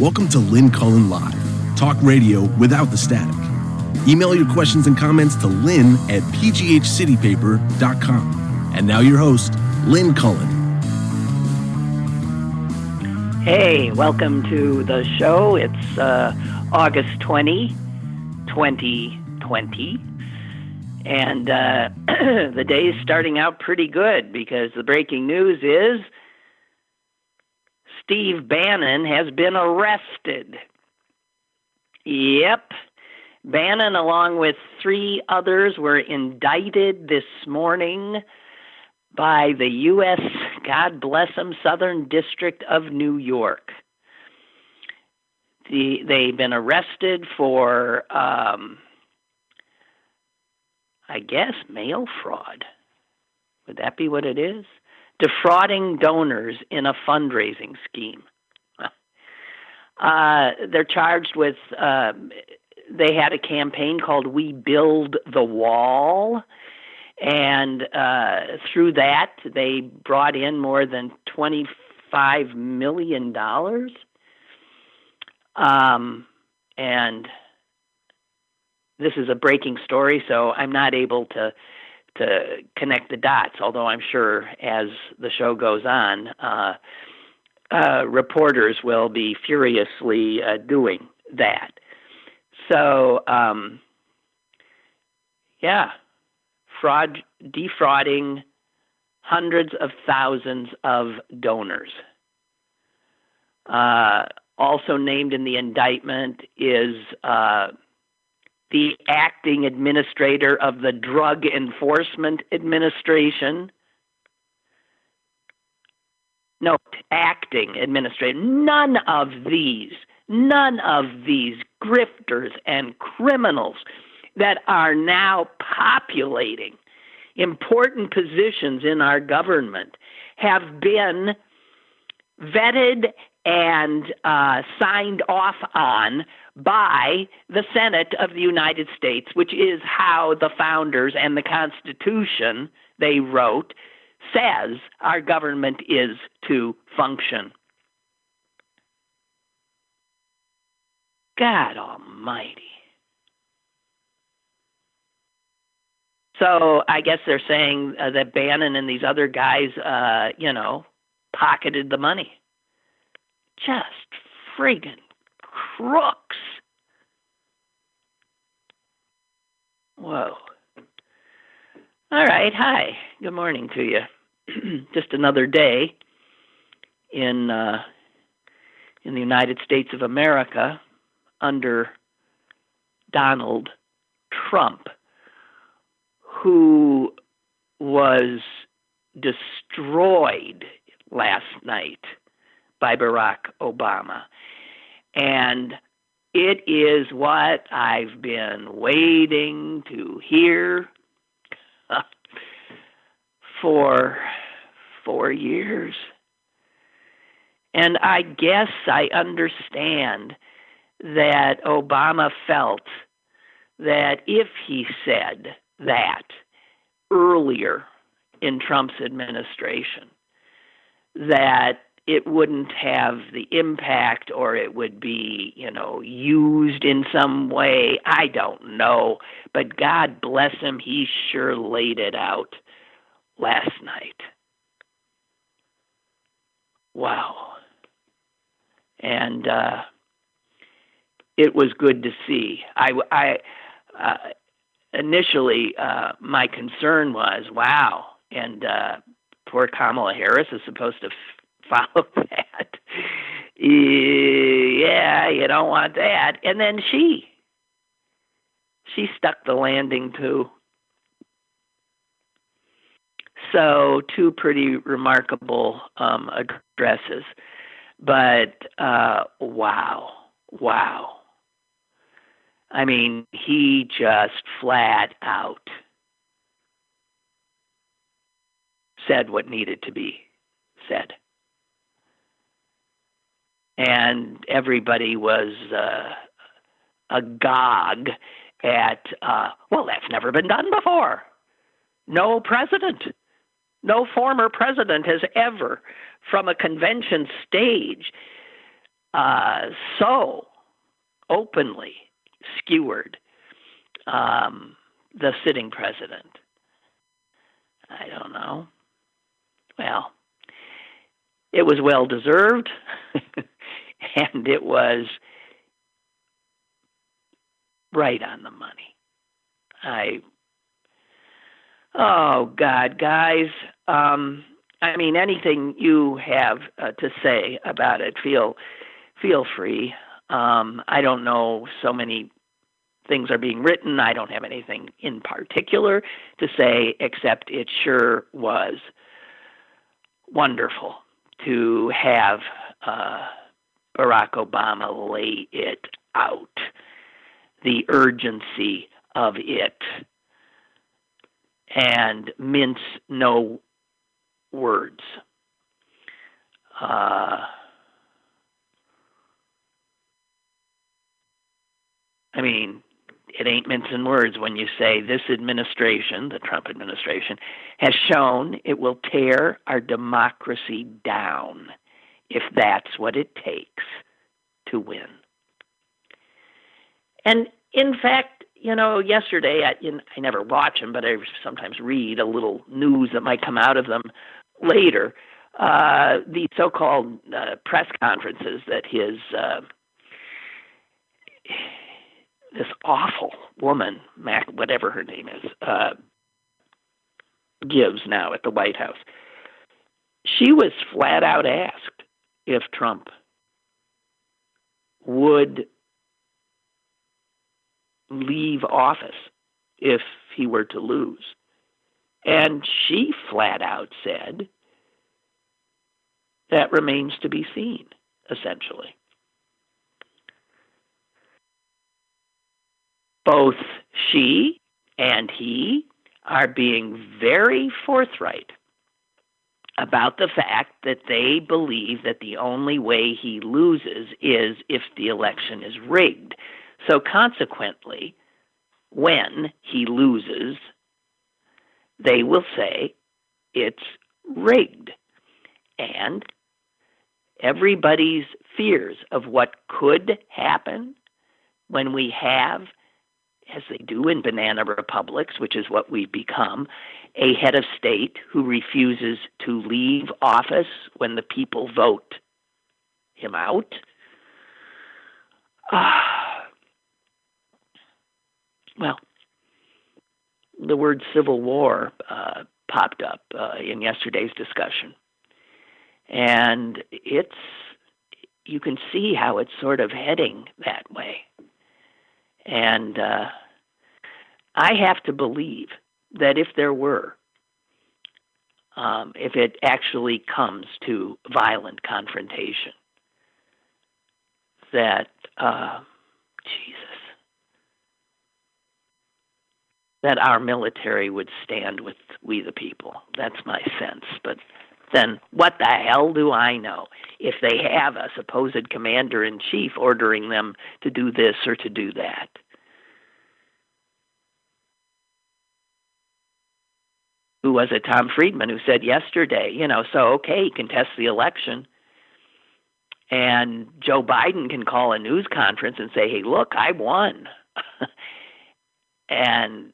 Welcome to Lynn Cullen Live, talk radio without the static. Email your questions and comments to lynn at pghcitypaper.com. And now your host, Lynn Cullen. Hey, welcome to the show. It's August 20, 2020. And the day is starting out pretty good because the breaking news is Steve Bannon has been arrested. Yep. Bannon, along with 3 others, were indicted this morning by the U.S., God bless them, Southern District of New York. They've been arrested for, I guess, mail fraud. Would that be what it is? Defrauding donors in a fundraising scheme. They're charged with, they had a campaign called We Build the Wall, and through that they brought in more than $25 million. And this is a breaking story, so I'm not able to connect the dots, although I'm sure as the show goes on, reporters will be furiously doing that. So, defrauding hundreds of thousands of donors. Also named in the indictment is the acting administrator of the Drug Enforcement Administration. No, acting administrator. None of these grifters and criminals that are now populating important positions in our government have been vetted and signed off on by the Senate of the United States, which is how the founders and the Constitution they wrote says our government is to function. God almighty. So I guess they're saying that Bannon and these other guys, pocketed the money. Just friggin' crooks. Whoa. All right. Hi. Good morning to you. Just another day in the United States of America under Donald Trump, who was destroyed last night by Barack Obama. And it is what I've been waiting to hear for 4 years. And I guess I understand that Obama felt that if he said that earlier in Trump's administration, that it wouldn't have the impact, or it would be, used in some way. I don't know. But God bless him, he sure laid it out last night. Wow. And it was good to see. Initially, my concern was, wow, and poor Kamala Harris is supposed to follow that. Yeah, you don't want that. And then she stuck the landing too. So 2 pretty remarkable addresses. But wow. I mean, he just flat out said what needed to be said. And everybody was agog at, that's never been done before. No former president has ever, from a convention stage, so openly skewered the sitting president? I don't know. Well, it was well deserved, and it was right on the money. Oh God, guys. I mean, anything you have to say about it, feel free. I don't know, so many things are being written. I don't have anything in particular to say, except it sure was wonderful to have Barack Obama lay it out, the urgency of it, and mince no words. I mean, it ain't mincing words when you say this administration, the Trump administration, has shown it will tear our democracy down if that's what it takes to win. And in fact, yesterday, I never watch them, but I sometimes read a little news that might come out of them later. The so-called press conferences that this awful woman, whatever her name is, gives now at the White House. She was flat out asked if Trump would leave office if he were to lose. And she flat out said, that remains to be seen, essentially. Both she and he are being very forthright about the fact that they believe that the only way he loses is if the election is rigged. So consequently, when he loses, they will say it's rigged. And everybody's fears of what could happen when we have, as they do in banana republics, which is what we've become, a head of state who refuses to leave office when the people vote him out. Well, the word civil war popped up in yesterday's discussion. And you can see how it's sort of heading that way. And I have to believe that if there were, if it actually comes to violent confrontation, that, that our military would stand with we the people. That's my sense. But then what the hell do I know if they have a supposed commander-in-chief ordering them to do this or to do that? Who was it? Tom Friedman, who said yesterday, he contests the election, and Joe Biden can call a news conference and say, hey, look, I won. And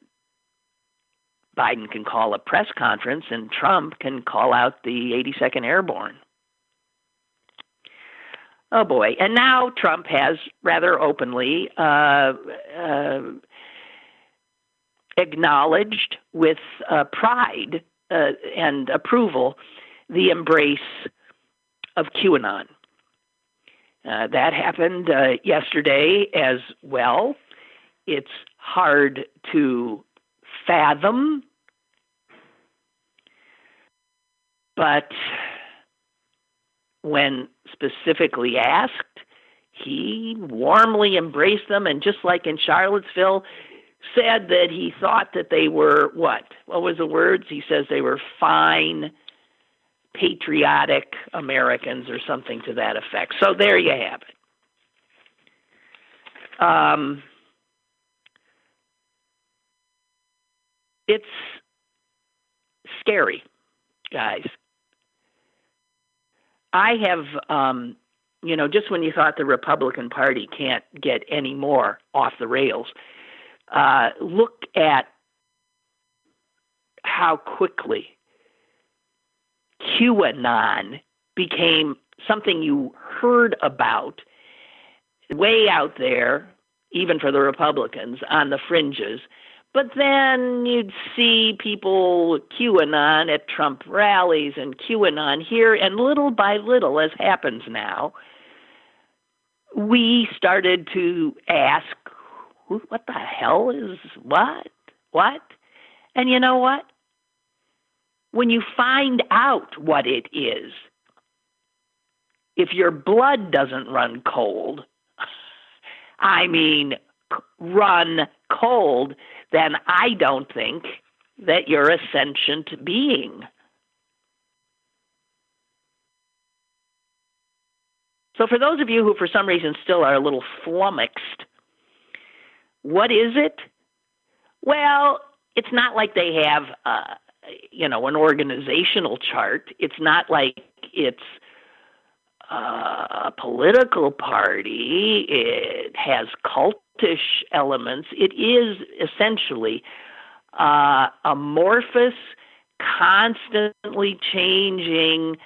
Biden can call a press conference, and Trump can call out the 82nd Airborne. Oh, boy. And now Trump has rather openly acknowledged with pride and approval the embrace of QAnon. That happened yesterday as well. It's hard to fathom, but when specifically asked, he warmly embraced them, and just like in Charlottesville, said that he thought that they were what? What was the words? He says they were fine, patriotic Americans or something to that effect. So there you have it. It's scary, guys. I have just when you thought the Republican Party can't get any more off the rails, look at how quickly QAnon became something you heard about way out there, even for the Republicans, on the fringes. But then you'd see people QAnon at Trump rallies and QAnon here, and little by little, as happens now, we started to ask, what the hell is what? What? And you know what? When you find out what it is, if your blood doesn't run cold, I mean run cold, then I don't think that you're a sentient being. So for those of you who for some reason still are a little flummoxed, what is it? Well, it's not like they have an organizational chart. It's not like it's a political party. It has cultish elements. It is essentially amorphous, constantly changing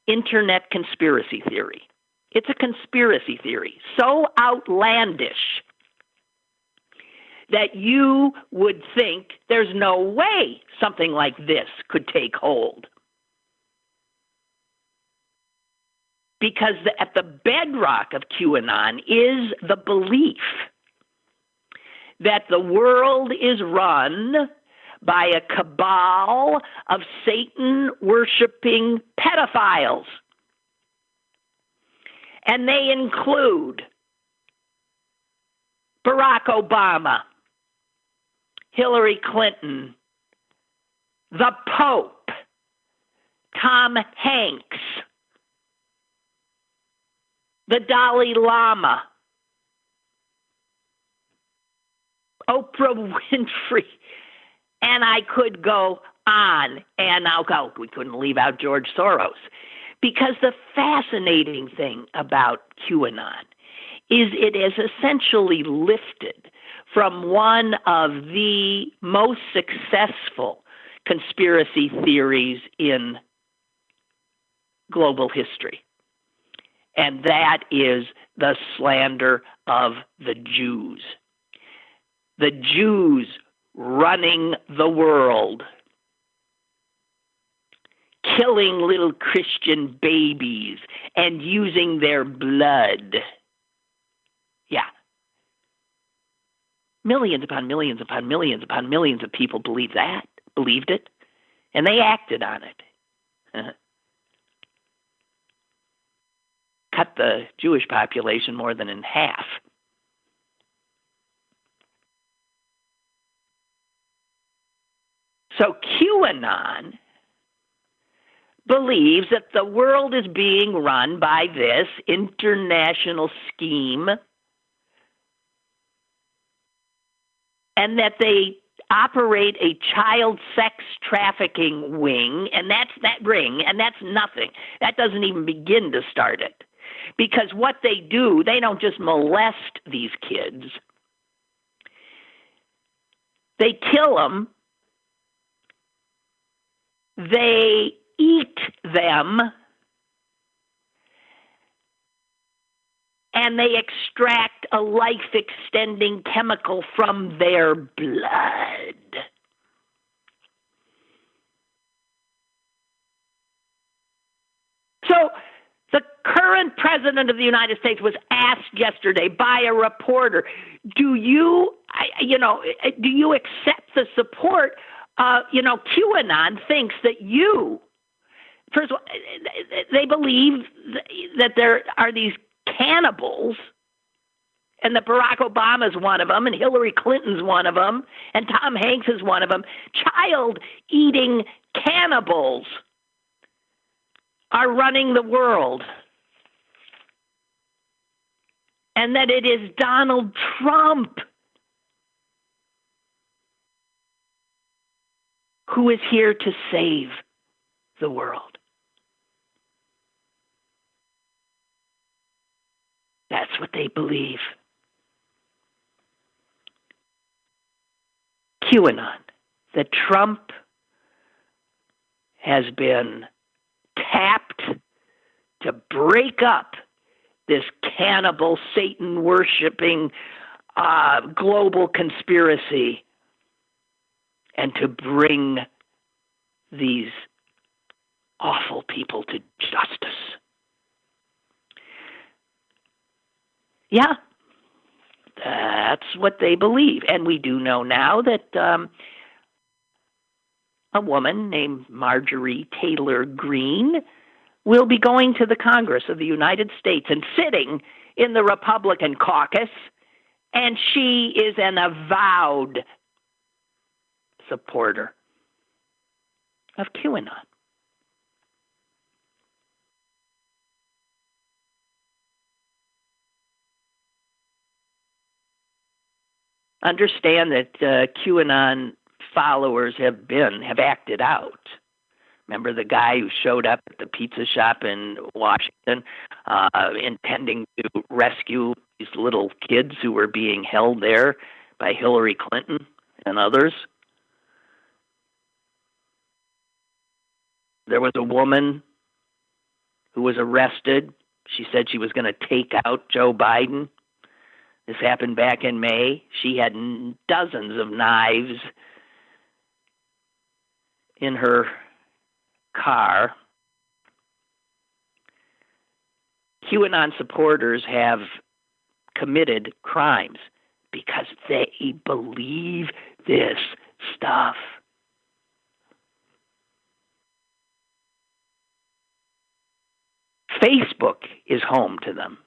internet conspiracy theory. It's a conspiracy theory so outlandish that you would think there's no way something like this could take hold. Because at the bedrock of QAnon is the belief that the world is run by a cabal of Satan-worshiping pedophiles. And they include Barack Obama, Hillary Clinton, the Pope, Tom Hanks, the Dalai Lama, Oprah Winfrey, and I could go on, and we couldn't leave out George Soros. Because the fascinating thing about QAnon is it is essentially lifted from one of the most successful conspiracy theories in global history. And that is the slander of the Jews. The Jews running the world, killing little Christian babies and using their blood. Yeah. Millions upon millions upon millions upon millions of people believed it, and they acted on it. Cut the Jewish population more than in half. So QAnon believes that the world is being run by this international scheme and that they operate a child sex trafficking wing, and that's nothing. That doesn't even begin to start it. Because what they do, they don't just molest these kids. They kill them. They eat them. And they extract a life-extending chemical from their blood. So the current president of the United States was asked yesterday by a reporter, do you accept the support? QAnon thinks that first of all, they believe that there are these cannibals, and that Barack Obama's one of them, and Hillary Clinton's one of them, and Tom Hanks is one of them. Child-eating cannibals are running the world. And that it is Donald Trump who is here to save the world. That's what they believe. QAnon, that Trump has been tapped to break up this cannibal, Satan-worshiping global conspiracy and to bring these awful people to justice. Yeah, that's what they believe. And we do know now that a woman named Marjorie Taylor Greene will be going to the Congress of the United States and sitting in the Republican caucus, and she is an avowed supporter of QAnon. Understand that QAnon followers have acted out. Remember the guy who showed up at the pizza shop in Washington intending to rescue these little kids who were being held there by Hillary Clinton and others? There was a woman who was arrested. She said she was going to take out Joe Biden. This happened back in May. She had dozens of knives in her car. QAnon supporters have committed crimes because they believe this stuff. Facebook is home to them.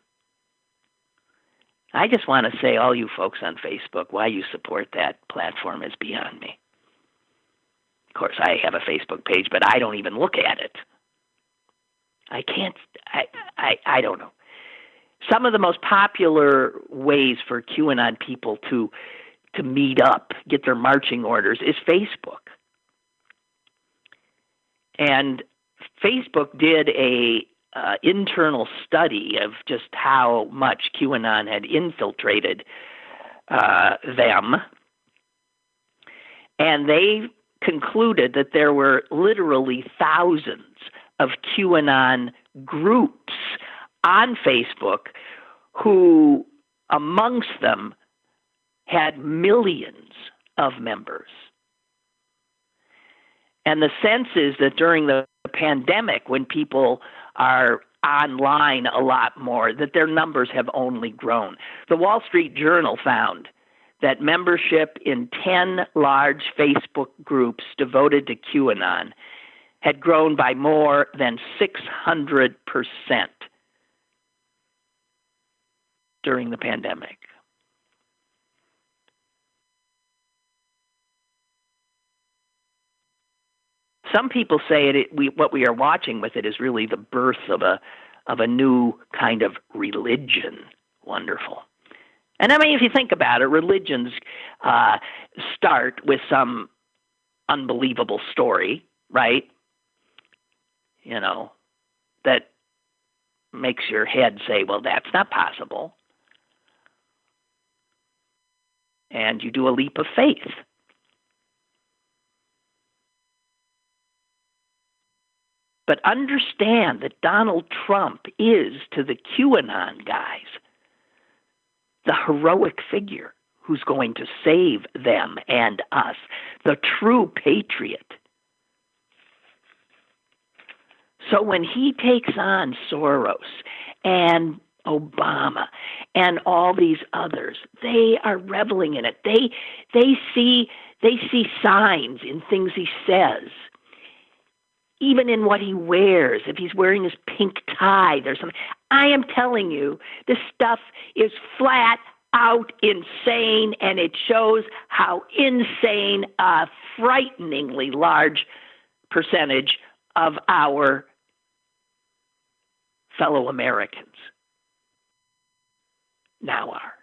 I just want to say, all you folks on Facebook, why you support that platform is beyond me. Of course, I have a Facebook page, but I don't even look at it. I can't, I don't know. Some of the most popular ways for QAnon people to meet up, get their marching orders, is Facebook. And Facebook did a internal study of just how much QAnon had infiltrated them. And they concluded that there were literally thousands of QAnon groups on Facebook who, amongst them, had millions of members. And the sense is that during the pandemic, when people are online a lot more, that their numbers have only grown. The Wall Street Journal found that membership in 10 large Facebook groups devoted to QAnon had grown by more than 600% during the pandemic. Some people say what we are watching with it is really the birth of a new kind of religion. Wonderful. And I mean, if you think about it, religions start with some unbelievable story, right? You know, that makes your head say, well, that's not possible. And you do a leap of faith. But understand that Donald Trump is, to the QAnon guys, the heroic figure who's going to save them and us, the true patriot. So when he takes on Soros and Obama and all these others, they are reveling in it. They see signs in things he says. Even in what he wears, if he's wearing his pink tie, there's something. I am telling you, this stuff is flat out insane, and it shows how insane a frighteningly large percentage of our fellow Americans now are.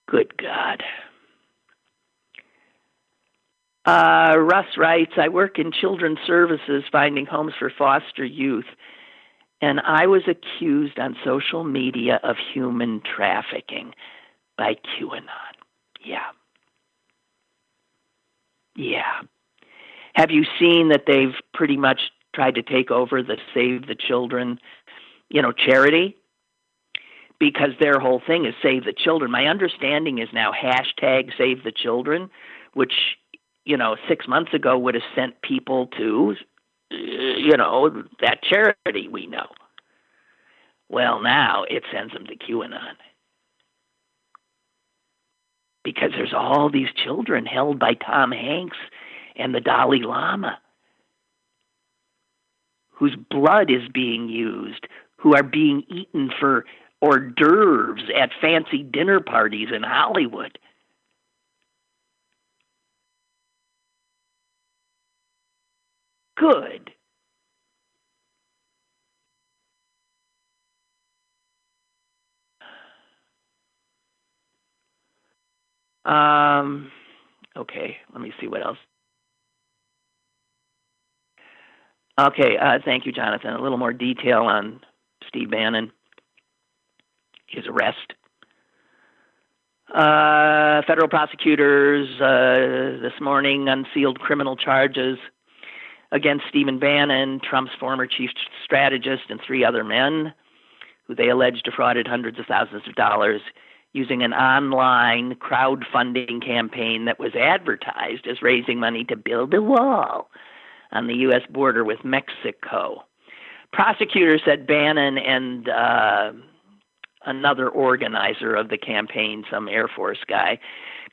Good God. Russ writes, I work in children's services finding homes for foster youth, and I was accused on social media of human trafficking by QAnon. Yeah. Yeah. Have you seen that they've pretty much tried to take over the Save the Children, charity? Because their whole thing is Save the Children. My understanding is now hashtag Save the Children, which, 6 months ago would have sent people to, that charity we know. Well, now it sends them to QAnon. Because there's all these children held by Tom Hanks and the Dalai Lama whose blood is being used, who are being eaten for hors d'oeuvres at fancy dinner parties in Hollywood. Good. Okay, let me see what else. Okay, thank you, Jonathan. A little more detail on Steve Bannon, his arrest. Federal prosecutors this morning unsealed criminal charges against Stephen Bannon, Trump's former chief strategist, and 3 other men who they allege defrauded hundreds of thousands of dollars using an online crowdfunding campaign that was advertised as raising money to build a wall on the U.S. border with Mexico. Prosecutors said Bannon and another organizer of the campaign, some Air Force guy,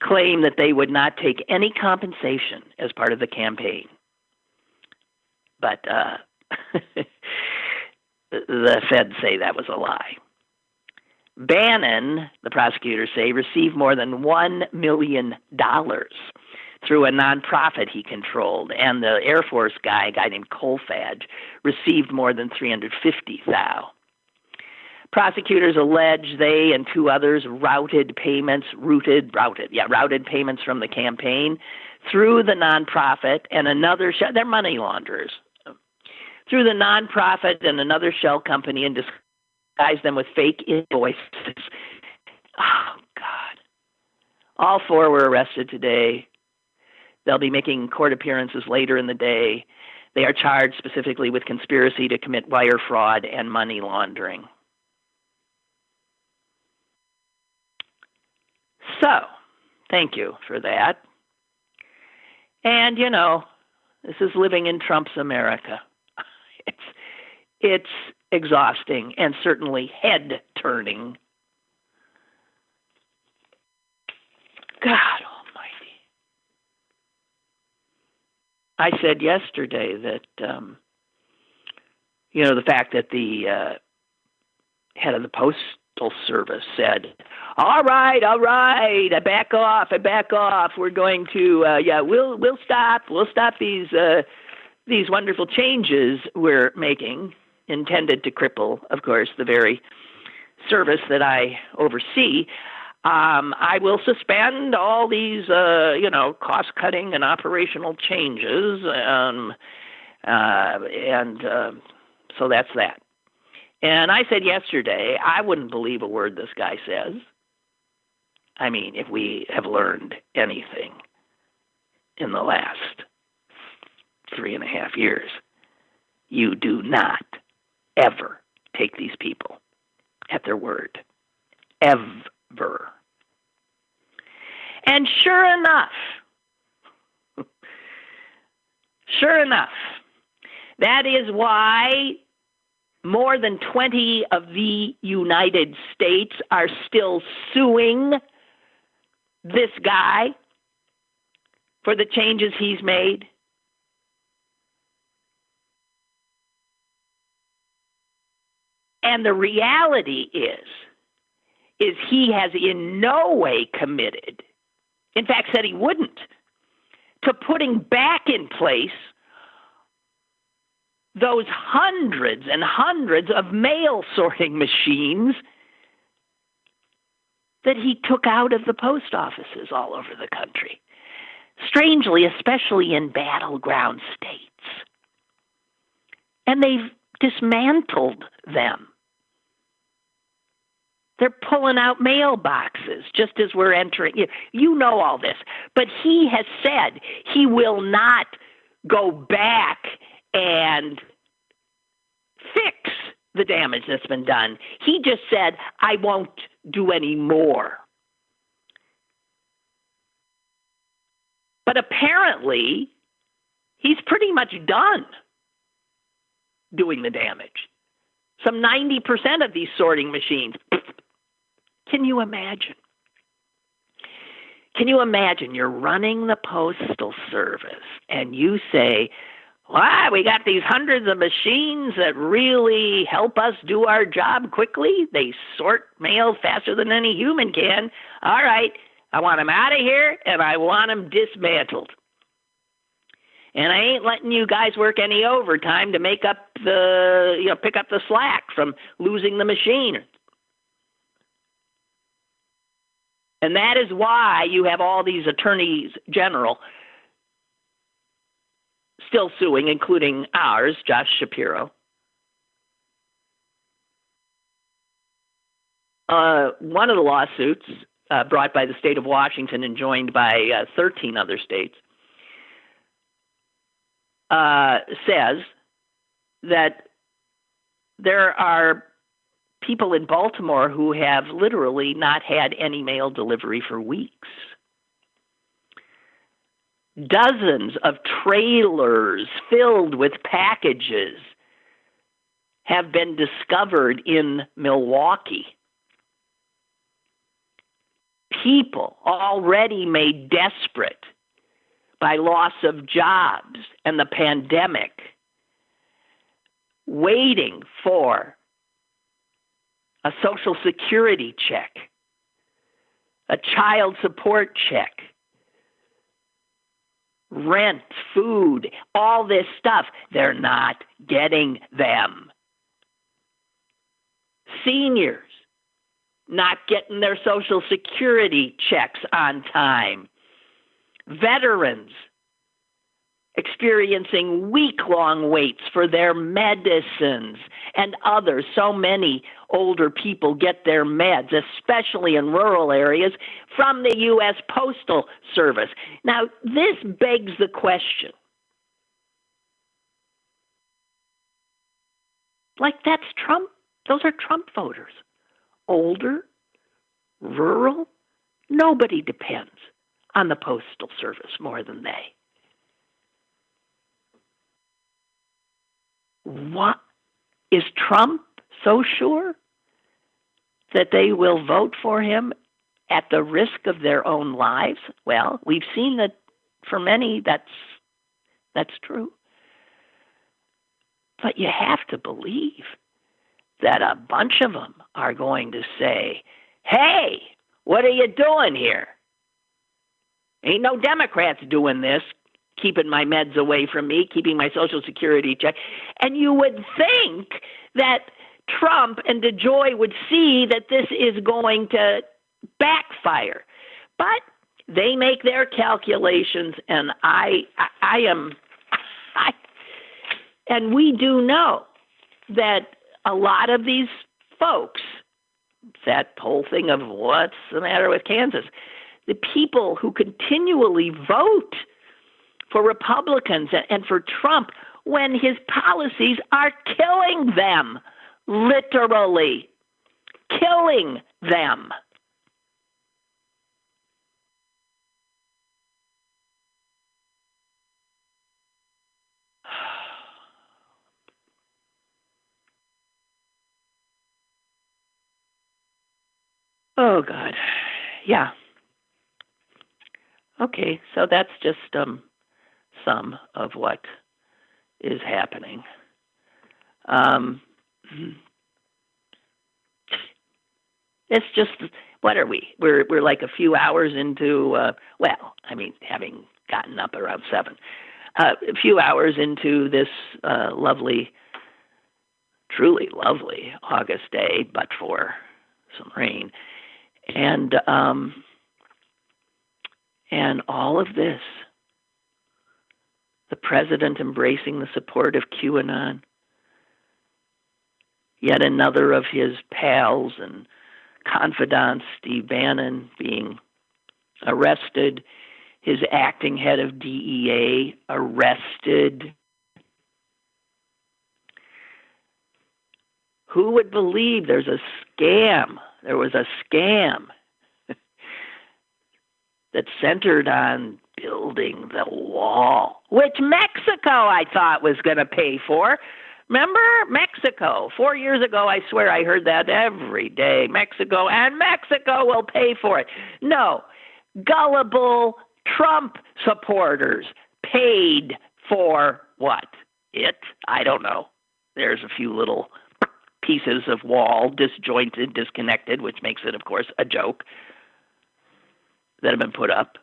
claimed that they would not take any compensation as part of the campaign. But the feds say that was a lie. Bannon, the prosecutors say, received more than $1 million through a nonprofit he controlled, and the Air Force guy, a guy named Colfage, received more than $350,000. Prosecutors allege they and 2 others routed payments from the campaign through the nonprofit and another shell. They're money launderers. Through the nonprofit and another shell company and disguise them with fake invoices. Oh, God. All 4 were arrested today. They'll be making court appearances later in the day. They are charged specifically with conspiracy to commit wire fraud and money laundering. So, thank you for that. And, this is living in Trump's America. It's exhausting and certainly head-turning. God almighty. I said yesterday that, the fact that the head of the Postal Service said, all right, I back off. We're going to, we'll stop these wonderful changes we're making, intended to cripple, of course, the very service that I oversee. I will suspend all these, cost-cutting and operational changes, so that's that. And I said yesterday, I wouldn't believe a word this guy says. I mean, if we have learned anything in the last 3.5 years, you do not ever take these people at their word. Ever. And sure enough, that is why more than 20 of the United States are still suing this guy for the changes he's made. And the reality is he has in no way committed, in fact said he wouldn't, to putting back in place those hundreds and hundreds of mail sorting machines that he took out of the post offices all over the country. strangely, especially in battleground states. And they've dismantled them. They're pulling out mailboxes just as we're entering. You know all this. But he has said he will not go back and fix the damage that's been done. He just said, I won't do any more. But apparently, he's pretty much done doing the damage. Some 90% of these sorting machines. Can you imagine? Can you imagine you're running the Postal Service and you say, wow, we got these hundreds of machines that really help us do our job quickly. They sort mail faster than any human can. All right, I want them out of here and I want them dismantled. And I ain't letting you guys work any overtime to make up pick up the slack from losing the machine. And that is why you have all these attorneys general still suing, including ours, Josh Shapiro. One of the lawsuits brought by the state of Washington and joined by 13 other states says that there are people in Baltimore who have literally not had any mail delivery for weeks. Dozens of trailers filled with packages have been discovered in Milwaukee. People already made desperate by loss of jobs and the pandemic, waiting for a Social Security check, a child support check, rent, food, all this stuff. They're not getting them. Seniors not getting their Social Security checks on time. Veterans experiencing week-long waits for their medicines, and others. So many older people get their meds, especially in rural areas, from the U.S. Postal Service. Now, this begs the question. Like, that's Trump. Those are Trump voters. Older, rural, nobody depends on the Postal Service more than they. What? Is Trump so sure that they will vote for him at the risk of their own lives? Well, we've seen that for many that's true. But you have to believe that a bunch of them are going to say, hey, what are you doing here? Ain't no Democrats doing this, keeping my meds away from me, keeping my Social Security check. And you would think that Trump and DeJoy would see that this is going to backfire. But they make their calculations, and and we do know that a lot of these folks, that whole thing of what's the matter with Kansas, the people who continually vote for Republicans and for Trump when his policies are killing them, literally killing them. Oh, God. Yeah. Okay, so that's just some of what is happening. It's just, what are we? We're like a few hours into, having gotten up around 7, a few hours into this lovely, truly lovely August day, but for some rain. And all of this president embracing the support of QAnon. Yet another of his pals and confidants, Steve Bannon, being arrested. His acting head of DEA arrested. Who would believe there's a scam? There was a scam that centered on building the wall, which Mexico, I thought, was going to pay for. Remember? Mexico. 4 years ago, I swear I heard that every day. Mexico will pay for it. No. Gullible Trump supporters paid for what? I don't know. There's a few little pieces of wall, disjointed, disconnected, which makes it, of course, a joke, that have been put up.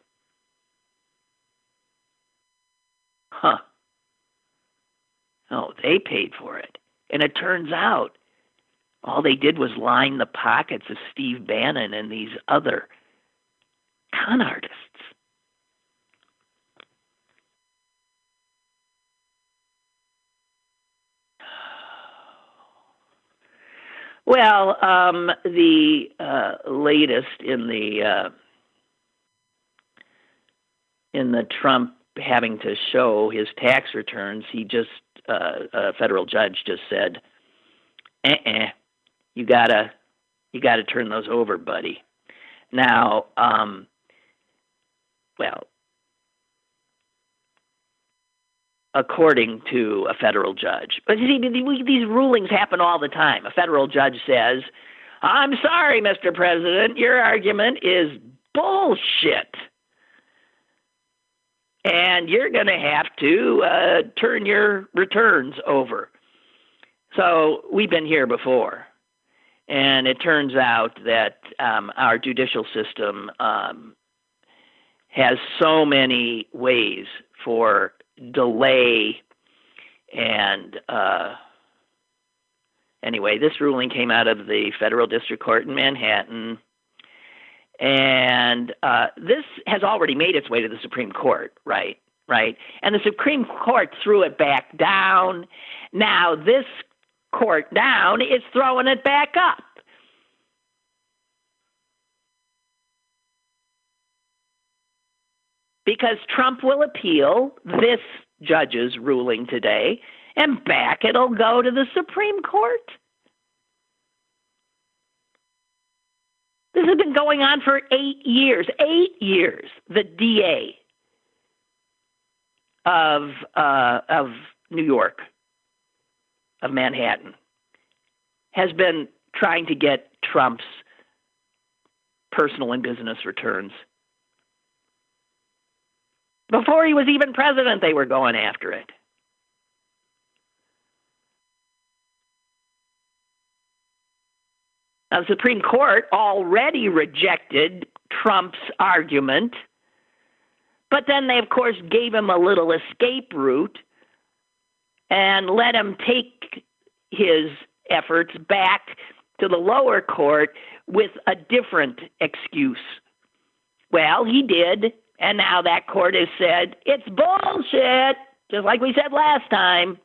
Huh. Oh, they paid for it. And it turns out all they did was line the pockets of Steve Bannon and these other con artists. Well, the latest in the Trump having to show his tax returns, he just a federal judge just said, you gotta turn those over, buddy. Now, well, according to a federal judge. But you see, these rulings happen all the time. A federal judge says, I'm sorry, Mr. President, your argument is bullshit. And you're going to have to turn your returns over. So we've been here before. And it turns out that our judicial system has so many ways for delay. And anyway, this ruling came out of the Federal District Court in Manhattan. And this has already made its way to the Supreme Court, right? And the Supreme Court threw it back down. Now this court down is throwing it back up. Because Trump will appeal this judge's ruling today, and back it'll go to the Supreme Court. This has been going on for 8 years. 8 years. The DA of New York, of Manhattan, has been trying to get Trump's personal and business returns. Before he was even president, they were going after it. Now, the Supreme Court already rejected Trump's argument, but then they, of course, gave him a little escape route and let him take his efforts back to the lower court with a different excuse. Well, he did, and now that court has said, it's bullshit, just like we said last time.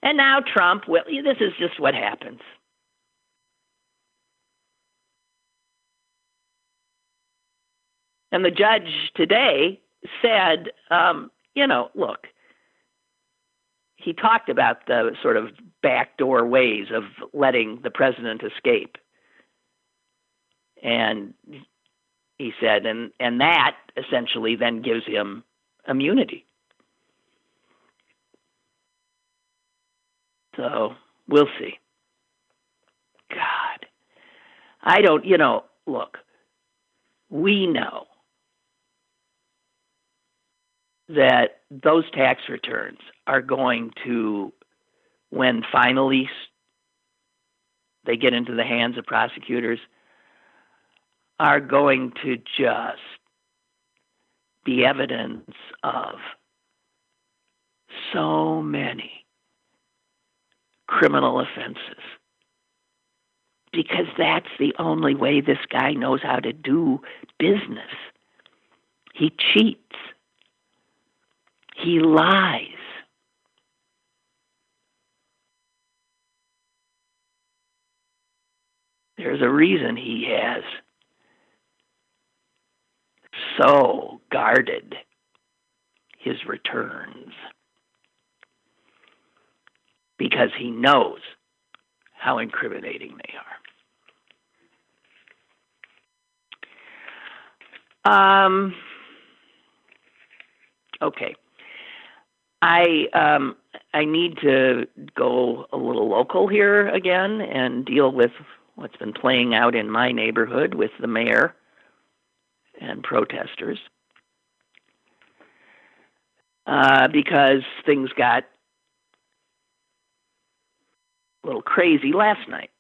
And now Trump, well, this is just what happens. And the judge today said, look, he talked about the sort of backdoor ways of letting the president escape. And he said, and that essentially then gives him immunity. So we'll see. God, I don't, look, we know that those tax returns are going to, when finally they get into the hands of prosecutors, are going to just be evidence of so many criminal offenses. Because that's the only way this guy knows how to do business. He cheats. He lies. There's a reason he has so guarded his returns, because he knows how incriminating they are. Okay. I need to go a little local here again and deal with what's been playing out in my neighborhood with the mayor and protesters, because things got a little crazy last night.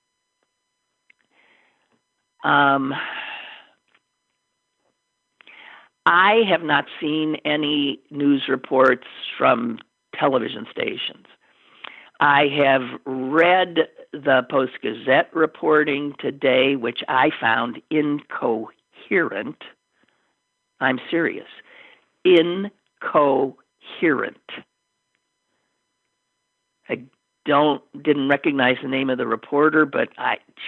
I have not seen any news reports from television stations. I have read the Post-Gazette reporting today, which I found incoherent. I'm serious. Incoherent. I didn't recognize the name of the reporter, but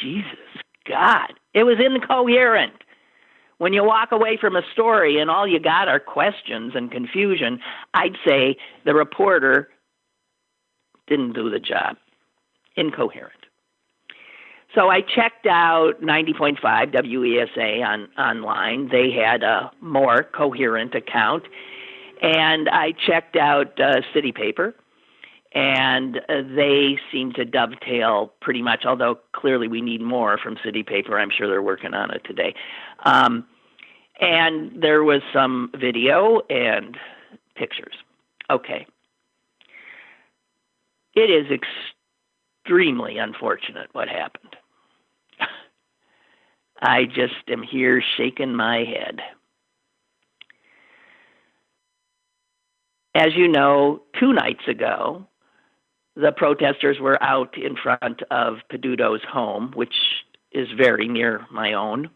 Jesus God, it was incoherent. When you walk away from a story and all you got are questions and confusion, I'd say the reporter didn't do the job. Incoherent. So I checked out 90.5 WESA online. They had a more coherent account. And I checked out City Paper, and they seem to dovetail pretty much, although clearly we need more from City Paper. I'm sure they're working on it today. And there was some video and pictures. Okay. It is extremely unfortunate what happened. I just am here shaking my head. As you know, 2 nights ago, the protesters were out in front of Peduto's home, which is very near my own.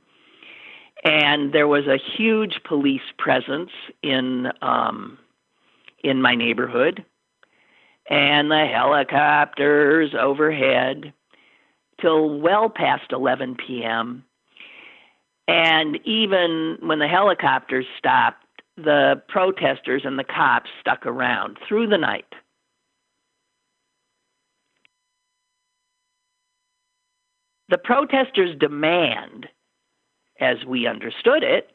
And there was a huge police presence in my neighborhood, and the helicopters overhead till well past 11 p.m. And even when the helicopters stopped, the protesters and the cops stuck around through the night. The protesters' demand, as we understood it,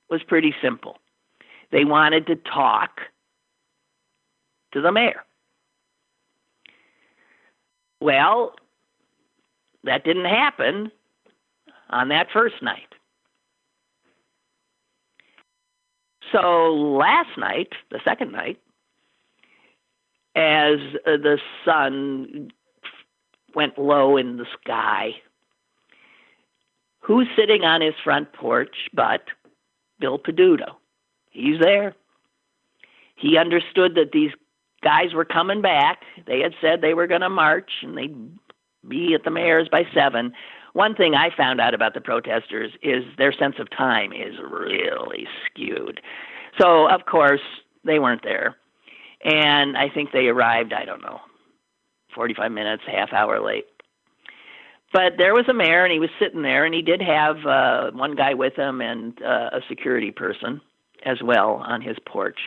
was pretty simple. They wanted to talk to the mayor. Well, that didn't happen on that first night. So last night, the second night, as the sun went low in the sky, who's sitting on his front porch but Bill Peduto? He's there. He understood that these guys were coming back. They had said they were going to march and they'd be at the mayor's by 7. One thing I found out about the protesters is their sense of time is really skewed. So, of course, they weren't there. And I think they arrived, 45 minutes, half hour late. But there was a mayor, and he was sitting there, and he did have one guy with him and a security person as well on his porch.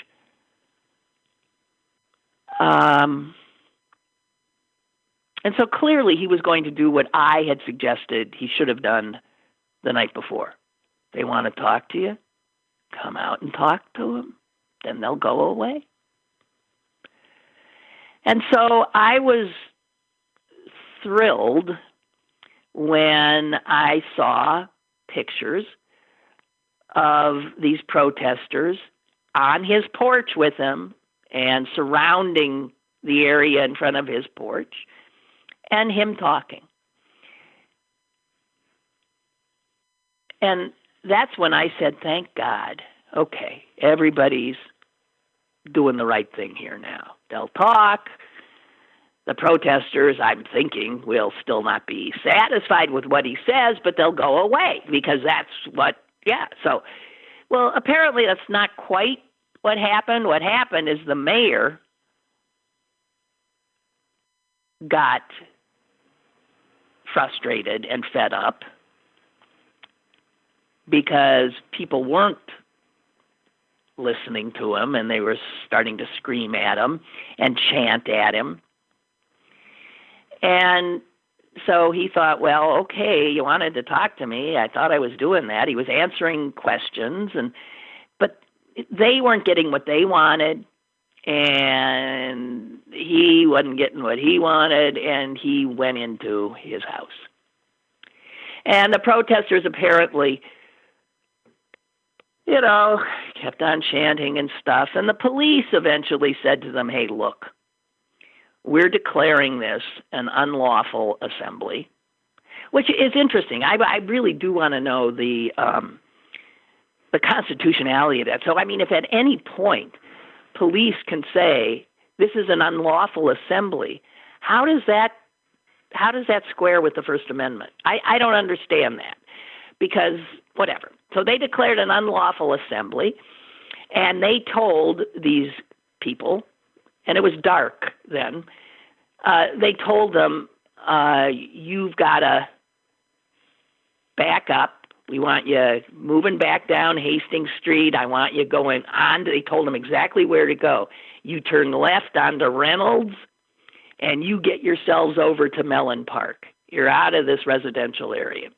And so clearly he was going to do what I had suggested he should have done the night before. They want to talk to you? Come out and talk to them. Then they'll go away. And so I was thrilled when I saw pictures of these protesters on his porch with him and surrounding the area in front of his porch and him talking. And that's when I said, thank God, okay, everybody's doing the right thing here now. They'll talk. The protesters, I'm thinking, will still not be satisfied with what he says, but they'll go away because that's what, So, well, apparently that's not quite what happened? What happened is the mayor got frustrated and fed up because people weren't listening to him, and they were starting to scream at him and chant at him. And so he thought, well, okay, you wanted to talk to me. I thought I was doing that. He was answering questions, but they weren't getting what they wanted, and he wasn't getting what he wanted, and he went into his house. And the protesters apparently, kept on chanting and stuff. And the police eventually said to them, hey, look, we're declaring this an unlawful assembly, which is interesting. I really do want to know the constitutionality of that. So, I mean, if at any point police can say this is an unlawful assembly, how does that square with the First Amendment? I don't understand that, because whatever. So they declared an unlawful assembly, and they told these people, and it was dark then, they told them, you've got to back up. We want you moving back down Hastings Street. I want you going on. They told them exactly where to go. You turn left onto Reynolds, and you get yourselves over to Mellon Park. You're out of this residential area.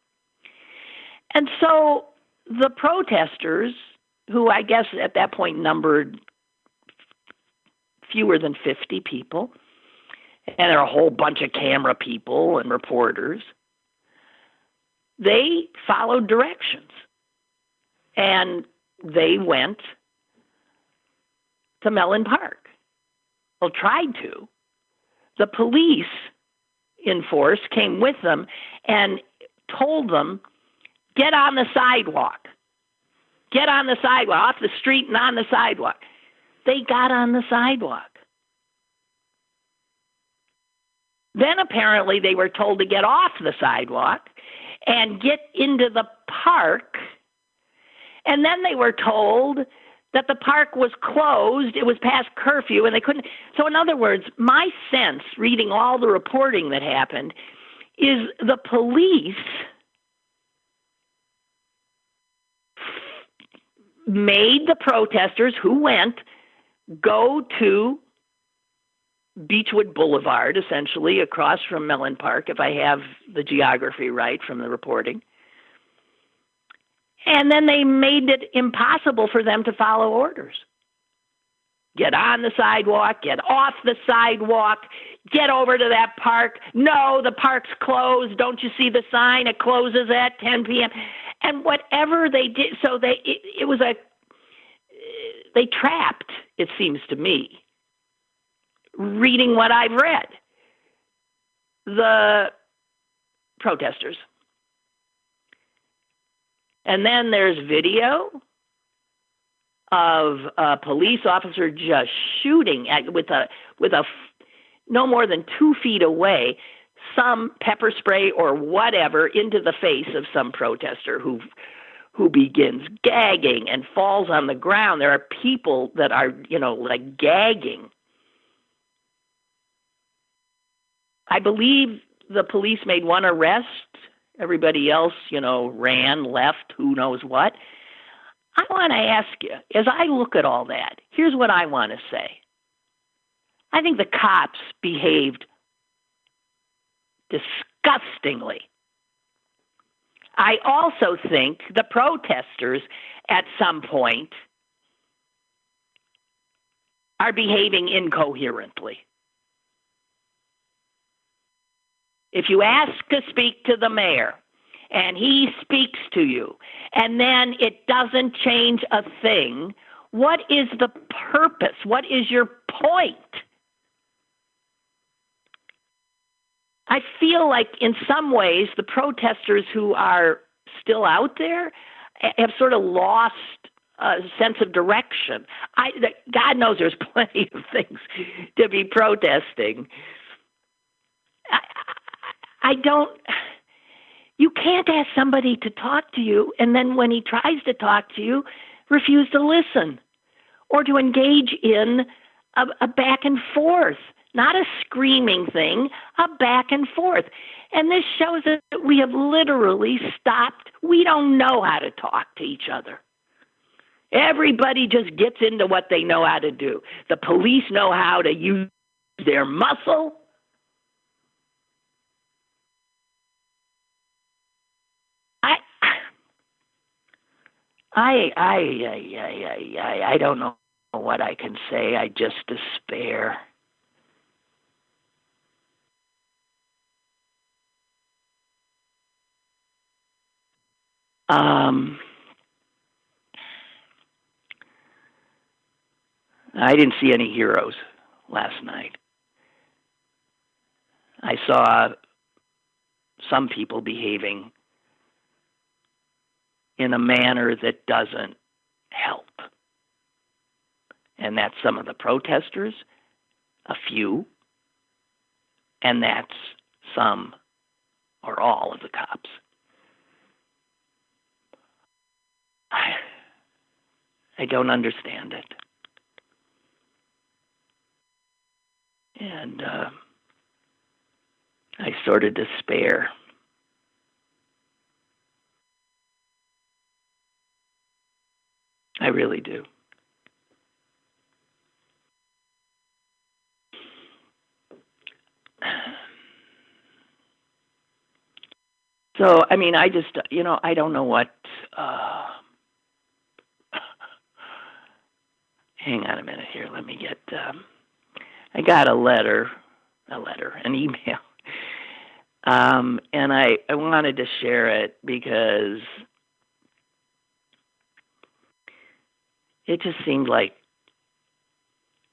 And so the protesters, who I guess at that point numbered fewer than 50 people, and there are a whole bunch of camera people and reporters, they followed directions. And they went to Mellon Park. Well, tried to. The police in force came with them and told them, get on the sidewalk. Get on the sidewalk, off the street and on the sidewalk. They got on the sidewalk. Then apparently they were told to get off the sidewalk and get into the park. And then they were told that the park was closed. It was past curfew and they couldn't. So in other words, my sense, reading all the reporting that happened, is the police made the protesters who went go to Beechwood Boulevard, essentially, across from Mellon Park, if I have the geography right from the reporting. And then they made it impossible for them to follow orders. Get on the sidewalk, get off the sidewalk, get over to that park. No, the park's closed. Don't you see the sign? It closes at 10 p.m. And whatever they did, so they trapped, it seems to me, reading what I've read, the protesters. And then there's video of a police officer just shooting with a no more than 2 feet away, some pepper spray or whatever into the face of some protester who begins gagging and falls on the ground. There are people that are, like gagging. I believe the police made one arrest. Everybody else, ran, left, who knows what. I want to ask you, as I look at all that, here's what I want to say. I think the cops behaved disgustingly. I also think the protesters at some point are behaving incoherently. If you ask to speak to the mayor and he speaks to you and then it doesn't change a thing, what is the purpose? What is your point? I feel like in some ways the protesters who are still out there have sort of lost a sense of direction. God knows there's plenty of things to be protesting. You can't ask somebody to talk to you and then when he tries to talk to you, refuse to listen. or to engage in a back and forth, not a screaming thing, a back and forth. And this shows that we have literally stopped. We don't know how to talk to each other. Everybody just gets into what they know how to do. The police know how to use their muscle. I don't know what I can say. I just despair. I didn't see any heroes last night. I saw some people behaving in a manner that doesn't help. And that's some of the protesters, a few, and that's some or all of the cops. I don't understand it. And I sort of despair. I really do. So, I mean, I just, I don't know what, hang on a minute here. Let me get, I got an email. And I wanted to share it because it just seemed like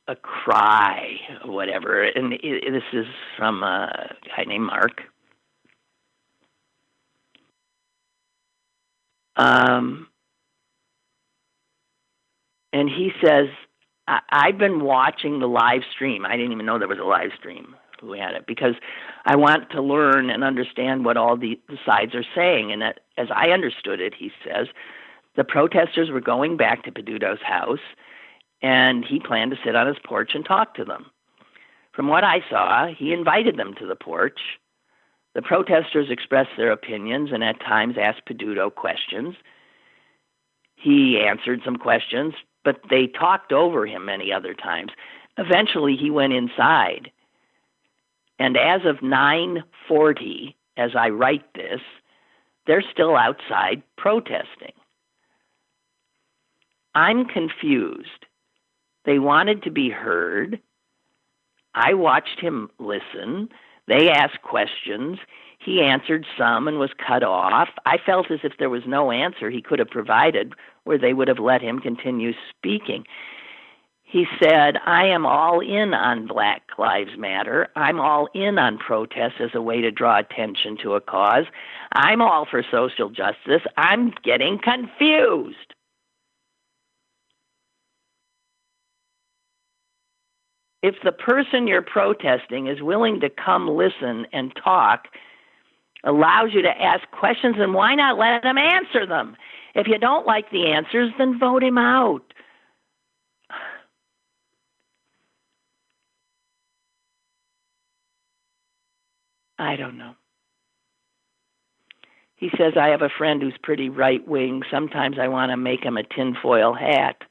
a cry or whatever. And this is from a guy named Mark. And he says, I've been watching the live stream. I didn't even know there was a live stream. Who had it? Because I want to learn and understand what all the sides are saying. And that, as I understood it, he says, the protesters were going back to Peduto's house, and he planned to sit on his porch and talk to them. From what I saw, he invited them to the porch. The protesters expressed their opinions and at times asked Peduto questions. He answered some questions, but they talked over him many other times. Eventually, he went inside. And as of 9:40, as I write this, they're still outside protesting. I'm confused. They wanted to be heard. I watched him listen. They asked questions. He answered some and was cut off. I felt as if there was no answer he could have provided where they would have let him continue speaking. He said, I am all in on Black Lives Matter. I'm all in on protests as a way to draw attention to a cause. I'm all for social justice. I'm getting confused. If the person you're protesting is willing to come listen and talk, allows you to ask questions, then why not let them answer them? If you don't like the answers, then vote him out. I don't know. He says, I have a friend who's pretty right-wing. Sometimes I want to make him a tinfoil hat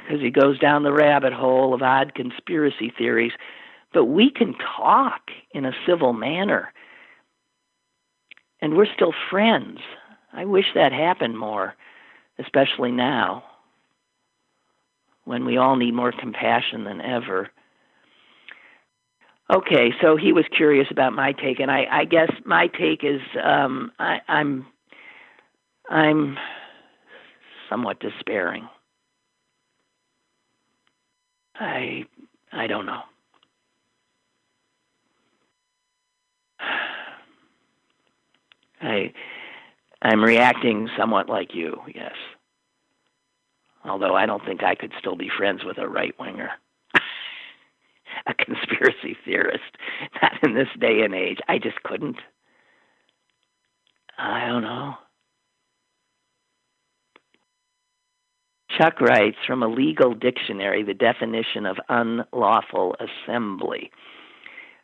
because he goes down the rabbit hole of odd conspiracy theories. But we can talk in a civil manner, and we're still friends. I wish that happened more, especially now, when we all need more compassion than ever. Okay, so he was curious about my take, and I guess my take is I'm somewhat despairing. I don't know. I'm reacting somewhat like you, yes. Although I don't think I could still be friends with a right-winger. A conspiracy theorist. Not in this day and age. I just couldn't. I don't know. Chuck writes, from a legal dictionary, the definition of unlawful assembly.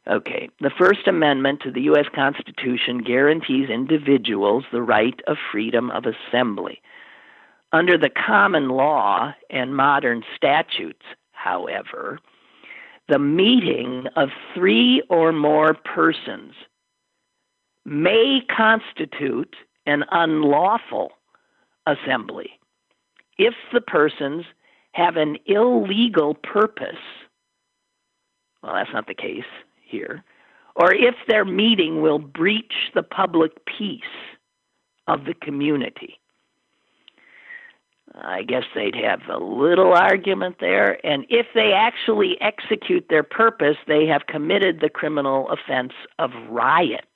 Okay, the First Amendment to the U.S. Constitution guarantees individuals the right of freedom of assembly. Under the common law and modern statutes, however, the meeting of 3 or more persons may constitute an unlawful assembly if the persons have an illegal purpose. Well, that's not the case here. Or if their meeting will breach the public peace of the community. I guess they'd have a little argument there. And if they actually execute their purpose, they have committed the criminal offense of riot.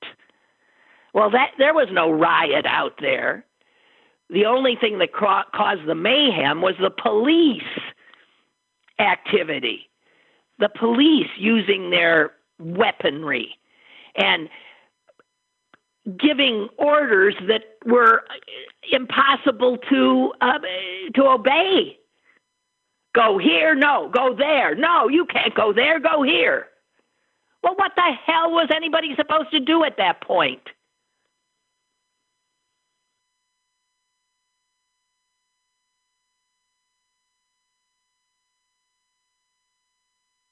Well, there was no riot out there. The only thing that caused the mayhem was the police activity. The police using their weaponry and giving orders that were impossible to obey. Go here, no. Go there, no. You can't go there, go here. Well, what the hell was anybody supposed to do at that point?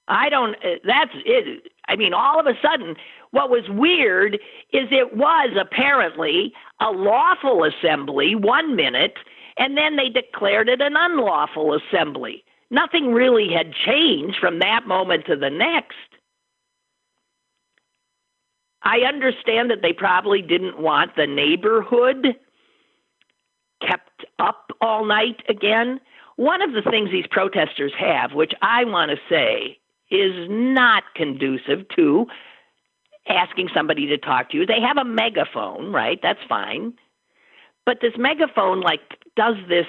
That's it. I mean, all of a sudden, what was weird is it was apparently a lawful assembly 1 minute, and then they declared it an unlawful assembly. Nothing really had changed from that moment to the next. I understand that they probably didn't want the neighborhood kept up all night again. One of the things these protesters have, which I want to say is not conducive to asking somebody to talk to you. They have a megaphone, right? That's fine. But this megaphone, does this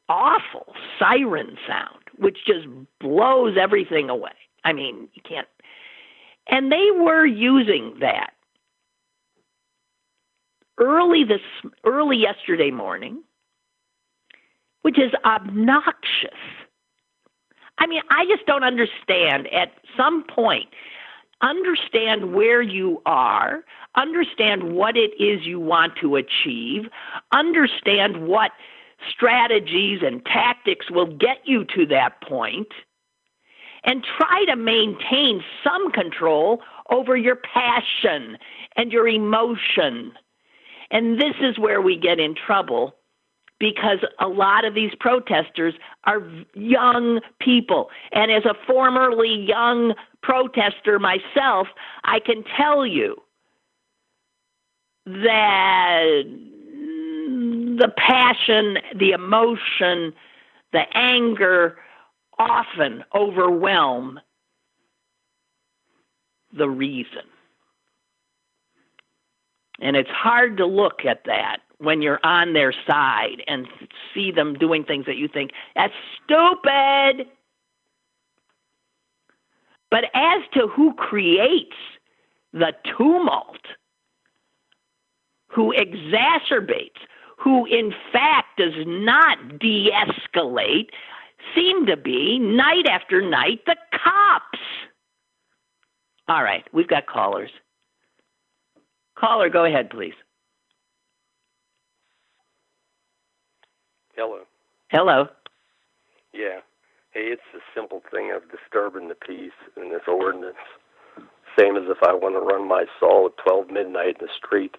awful siren sound, which just blows everything away. I mean, you can't. And they were using that early yesterday morning, which is obnoxious. I mean, I just don't understand. At some point, understand where you are, understand what it is you want to achieve, understand what strategies and tactics will get you to that point, and try to maintain some control over your passion and your emotion. And this is where we get in trouble, because a lot of these protesters are young people. And as a formerly young protester myself, I can tell you that the passion, the emotion, the anger often overwhelm the reason. And it's hard to look at that when you're on their side and see them doing things that you think, that's stupid. But as to who creates the tumult, who exacerbates, who in fact does not de-escalate, seem to be, night after night, the cops. All right, we've got callers. Caller, go ahead, please. Hello. Hello. Yeah. Hey, it's a simple thing of disturbing the peace in this ordinance. Same as if I want to run my saw at 12 midnight in the street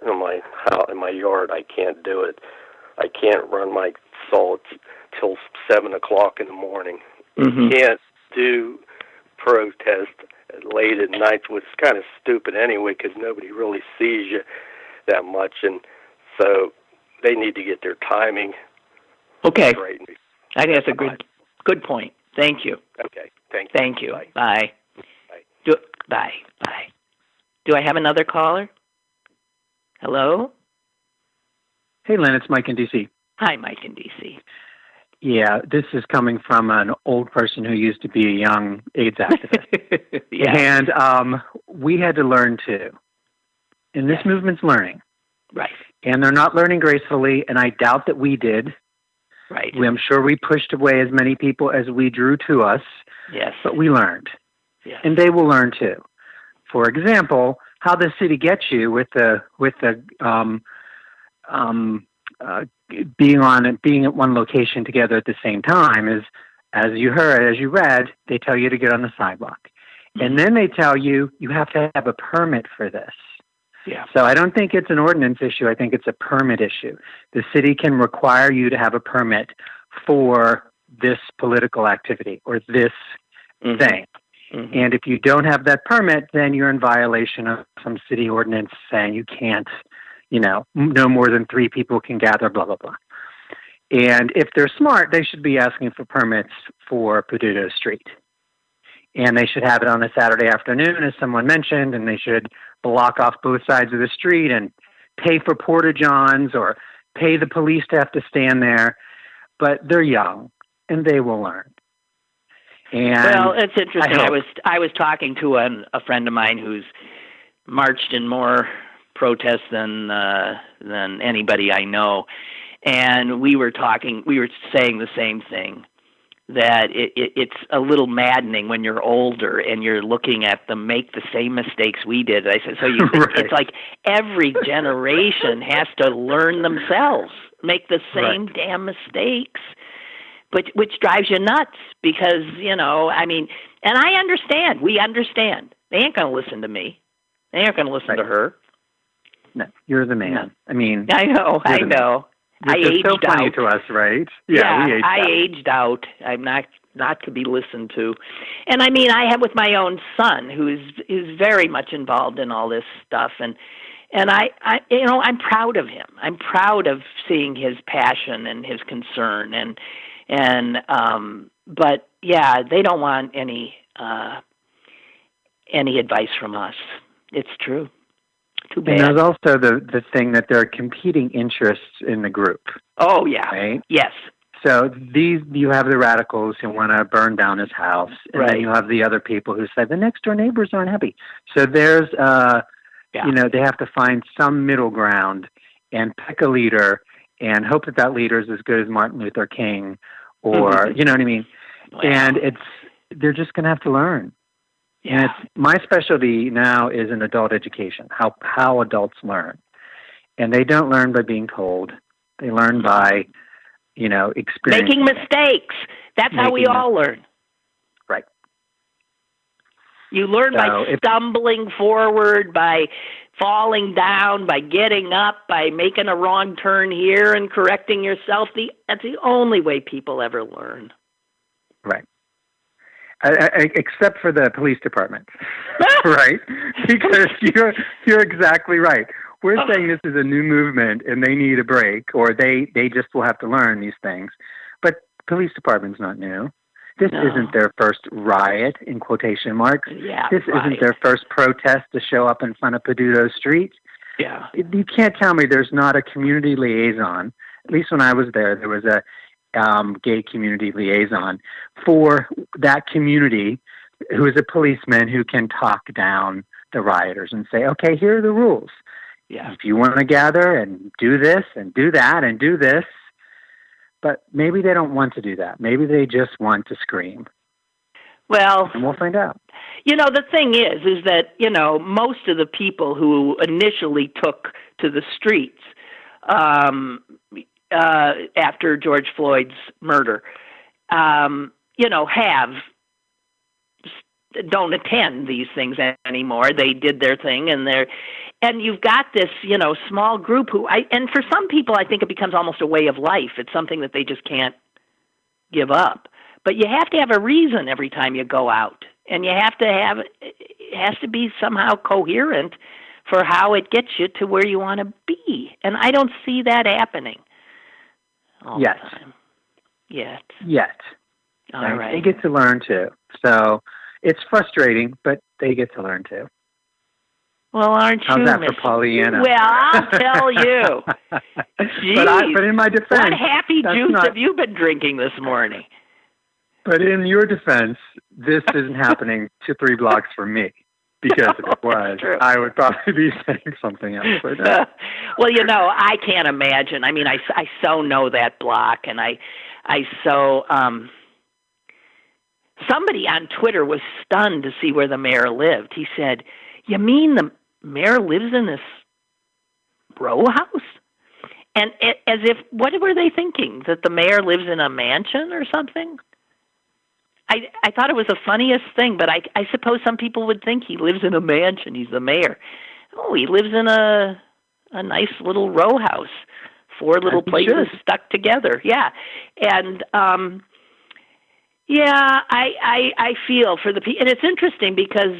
in my house, in my yard, I can't do it. I can't run my saw till 7 o'clock in the morning. Mm-hmm. You can't do protest late at night, which is kind of stupid anyway because nobody really sees you that much, and so they need to get their timing straightened. I think that's a good point. Thank you. Okay. Thank you. Bye. Bye. Bye. Do I have another caller? Hello? Hey, Lynn, it's Mike in D.C. Hi, Mike in D.C. Yeah, this is coming from an old person who used to be a young AIDS activist. Yeah. And we had to learn, too. And this movement's learning. Right. And they're not learning gracefully, and I doubt that we did. Right. I'm sure we pushed away as many people as we drew to us. Yes. But we learned. Yes. And they will learn too. For example, how the city gets you with the being at one location together at the same time is, as you read, they tell you to get on the sidewalk. Mm-hmm. And then they tell you have to have a permit for this. Yeah. So I don't think it's an ordinance issue. I think it's a permit issue. The city can require you to have a permit for this political activity or this thing. Mm-hmm. And if you don't have that permit, then you're in violation of some city ordinance saying you can't, no more than 3 people can gather, blah, blah, blah. And if they're smart, they should be asking for permits for Peduto Street. And they should have it on a Saturday afternoon, as someone mentioned, and they should block off both sides of the street and pay for porta-johns or pay the police to have to stand there. But they're young, and they will learn. And well, it's interesting. I was talking to a friend of mine who's marched in more protests than anybody I know, and we were saying the same thing, that it's a little maddening when you're older and you're looking at them make the same mistakes we did. I said, so you think right. It's like every generation has to learn themselves, make the same right. damn mistakes. Which drives you nuts because, and I understand. We understand. They ain't going to listen to me. They aren't going to listen right. to her. No, you're the man. No. I mean, I know. Which is so funny to us, right? Yeah, we aged I out. aged out. I'm not to be listened to. And I have with my own son who is very much involved in all this stuff, and I'm proud of him. I'm proud of seeing his passion and his concern but yeah, they don't want any advice from us. It's true. Too bad. And there's also the thing that there are competing interests in the group. Oh yeah. Right? Yes. So you have the radicals who want to burn down his house, and right. then you have the other people who say the next door neighbors aren't happy. So there's they have to find some middle ground and pick a leader and hope that leader is as good as Martin Luther King, or you know what I mean. Wow. And they're just going to have to learn. Yeah. And my specialty now is in adult education, how adults learn. And they don't learn by being told. They learn by, experience. Making mistakes. That's how we all learn. Right. You learn by stumbling forward, by falling down, by getting up, by making a wrong turn here and correcting yourself. That's the only way people ever learn. Right. Except for the police department, right? Because you're exactly right. We're saying this is a new movement and they need a break, or they just will have to learn these things. But police department's not new. This isn't their first riot, in quotation marks. Yeah, this isn't their first protest to show up in front of Peduto Street. Yeah. You can't tell me there's not a community liaison. At least when I was there was a gay community liaison for that community, who is a policeman who can talk down the rioters and say, okay, here are the rules. Yeah. If you want to gather and do this and do that and do this, but maybe they don't want to do that. Maybe they just want to scream. Well, and we'll find out. The thing is that, most of the people who initially took to the streets after George Floyd's murder, don't attend these things anymore. They did their thing, and you've got this, small group and for some people, I think it becomes almost a way of life. It's something that they just can't give up. But you have to have a reason every time you go out, and it has to be somehow coherent for how it gets you to where you want to be. And I don't see that happening all the time. Yet. All right. They get to learn too. So it's frustrating, but they get to learn too. Well, aren't you? How's that for Pollyanna? Well, I'll tell you. Jeez, but in my defense, what happy juice have you been drinking this morning? But in your defense, this isn't happening 2-3 blocks from me. Because if it was, I would probably be saying something else. Well, I can't imagine. I mean, I so know that block, and I so somebody on Twitter was stunned to see where the mayor lived. He said, "You mean the mayor lives in this row house?" And as if, what were they thinking? That the mayor lives in a mansion or something? I thought it was the funniest thing, but I suppose some people would think he lives in a mansion. He's the mayor. Oh, he lives in a nice little row house, 4 little places stuck together. Yeah, and I feel for the people, and it's interesting because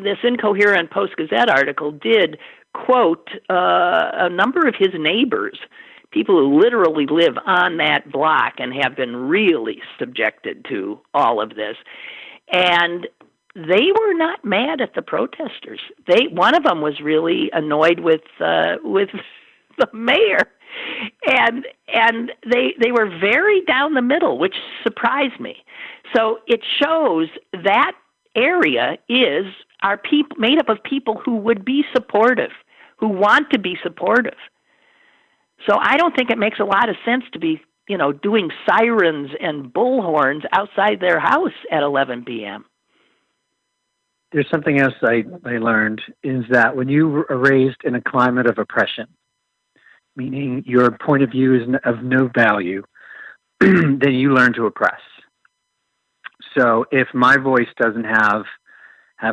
this Incoherent Post-Gazette article did quote a number of his neighbors, people who literally live on that block and have been really subjected to all of this. And they were not mad at the protesters. One of them was really annoyed with the mayor. And they were very down the middle, which surprised me. So it shows that area is made up of people who would be supportive, who want to be supportive. So I don't think it makes a lot of sense to be, doing sirens and bullhorns outside their house at 11 p.m. There's something else I learned, is that when you are raised in a climate of oppression, meaning your point of view is of no value, then you learn to oppress. So if my voice doesn't have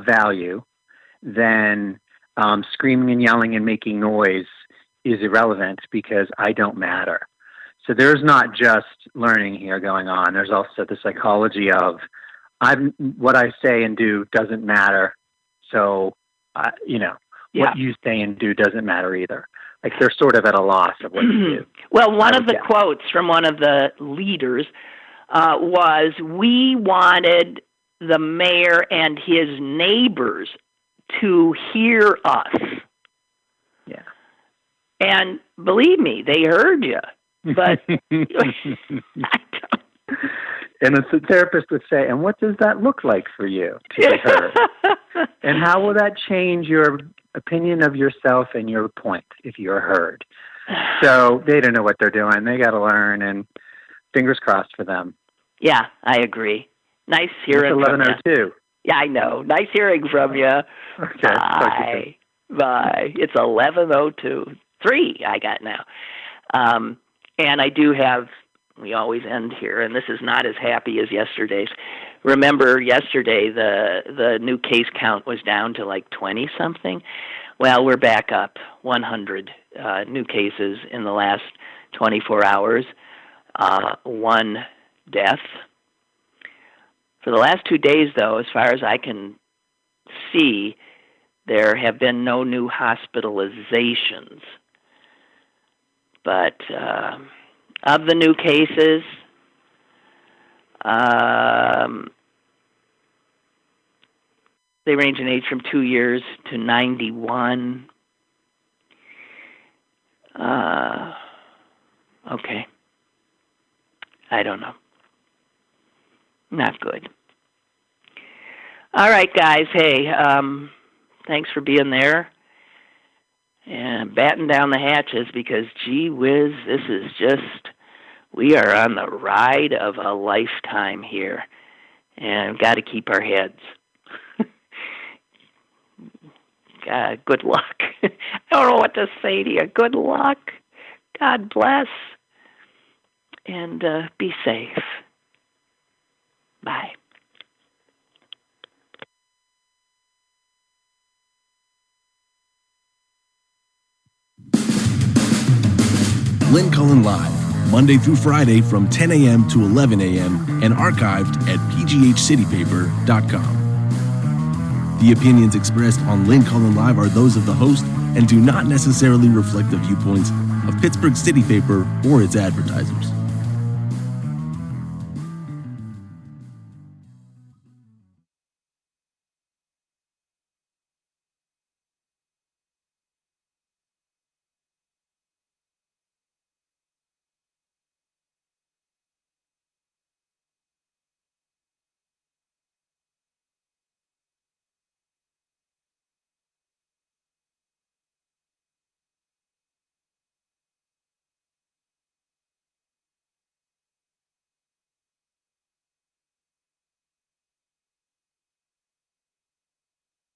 value, then screaming and yelling and making noise is irrelevant because I don't matter. So there's not just learning here going on. There's also the psychology of what I say and do doesn't matter. So, what you say and do doesn't matter either. Like they're sort of at a loss of what to do. Well, one of the quotes from one of the leaders was, "We wanted the mayor and his neighbors to hear us." Yeah. And believe me, they heard you. But I don't. And a therapist would say, "And what does that look like for you to be heard? And how will that change your opinion of yourself and your point if you're heard?" So they don't know what they're doing. They got to learn, and fingers crossed for them. Yeah, I agree. Nice hearing from you. It's 11:02. Yeah, I know. Nice hearing from you. Okay. Bye. It's 11:02. 3 I got now. And I do have, we always end here, and this is not as happy as yesterday's. Remember yesterday the new case count was down to like 20-something? Well, we're back up 100 new cases in the last 24 hours, 1 death. For the last 2 days, though, as far as I can see, there have been no new hospitalizations. But of the new cases, they range in age from 2 years to 91. Okay. I don't know. Not good. All right, guys. Hey, thanks for being there and batten down the hatches because, gee whiz, this is just, we are on the ride of a lifetime here and got to keep our heads. God, good luck. I don't know what to say to you. Good luck. God bless. And be safe. Bye. Lynn Cullen Live, Monday through Friday from 10 a.m. to 11 a.m. and archived at pghcitypaper.com. The opinions expressed on Lynn Cullen Live are those of the host and do not necessarily reflect the viewpoints of Pittsburgh City Paper or its advertisers.